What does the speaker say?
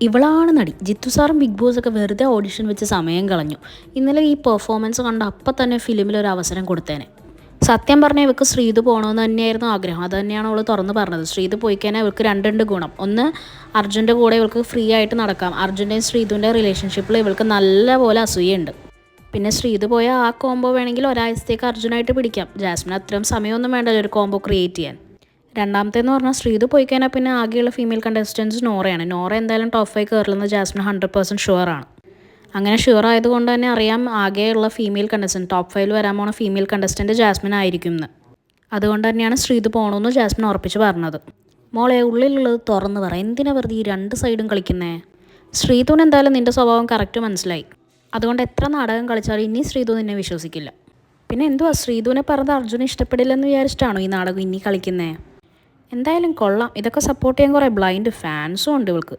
ഇവളാണ് നടി. ജിത്തു സാറും ബിഗ് ബോസൊക്കെ വെറുതെ ഓഡിഷൻ വെച്ച് സമയം കളഞ്ഞു. ഇന്നലെ ഈ പെർഫോമൻസ് കണ്ട് അപ്പം തന്നെ ഫിലിമിലൊരു അവസരം കൊടുത്തേനെ. സത്യം പറഞ്ഞാൽ ഇവൾക്ക് ശ്രീതു പോകണമെന്ന് തന്നെയായിരുന്നു ആഗ്രഹം. അത് തന്നെയാണ് അവൾ തുറന്ന് പറഞ്ഞത്. ശ്രീതു പോയി കഴിഞ്ഞാൽ ഇവൾക്ക് രണ്ടുണ്ട് ഗുണം. ഒന്ന്, അർജുൻ്റെ കൂടെ ഇവൾക്ക് ഫ്രീ ആയിട്ട് നടക്കാം. അർജുൻ്റെയും ശ്രീതുവിൻ്റെ റിലേഷൻഷിപ്പിൽ ഇവൾക്ക് നല്ലപോലെ അസൂയുണ്ട്. പിന്നെ ശ്രീതു പോയ ആ കോംബോ വേണമെങ്കിൽ ഒരാഴ്ചത്തേക്ക് അർജുനായിട്ട് പിടിക്കാം. ജാസ്മിൻ അത്രയും സമയമൊന്നും വേണ്ടല്ലോ ഒരു കോംബോ ക്രിയേറ്റ് ചെയ്യാൻ. രണ്ടാമത്തേന്ന് പറഞ്ഞാൽ ശ്രീതു പോയി കഴിഞ്ഞാൽ പിന്നെ ആകെയുള്ള ഫീമെയിൽ കണ്ടസ്റ്റൻസ് നോറയാണ്. നോറ എന്തായാലും ടോപ്പ് 5 കയറില്ലെന്ന് ജാസ്മിൻ 100% ഷുവറാണ്. അങ്ങനെ ഷുവർ ആയതുകൊണ്ട് തന്നെ അറിയാം ആകെയുള്ള ഫീമെയിൽ കണ്ടസ്റ്റൻറ്റ് ടോപ്പ് 5 വരാൻ പോണ ഫീമെയിൽ കണ്ടസ്റ്റൻറ്റ് ജാസ്മിൻ ആയിരിക്കും എന്ന്. അതുകൊണ്ട് തന്നെയാണ് ശ്രീതു പോകണമെന്ന് ജാസ്മിൻ ഉറപ്പിച്ച് പറഞ്ഞത്. മോളെ, ഉള്ളിലുള്ളത് തുറന്ന് പറ. എന്തിനാ വെറുതെ ഈ രണ്ട് സൈഡും കളിക്കുന്നേ? ശ്രീതുവിന് എന്തായാലും നിൻ്റെ സ്വഭാവം കറക്റ്റ് മനസ്സിലായി. അതുകൊണ്ട് എത്ര നാടകം കളിച്ചാലും ഇനി ശ്രീതു നിന്നെ വിശ്വസിക്കില്ല. പിന്നെ എന്തുവാ ശ്രീതുവിനെ പറഞ്ഞത് അർജുനെ ഇഷ്ടപ്പെടില്ലെന്ന് വിചാരിച്ചിട്ടാണോ ഈ നാടകം ഇനി കളിക്കുന്നേ? എന്തായാലും കൊള്ളാം. ഇതൊക്കെ സപ്പോർട്ട് ചെയ്യാൻ കുറേ ബ്ലൈൻഡ് ഫാൻസും ഉണ്ട് ഇവൾക്ക്.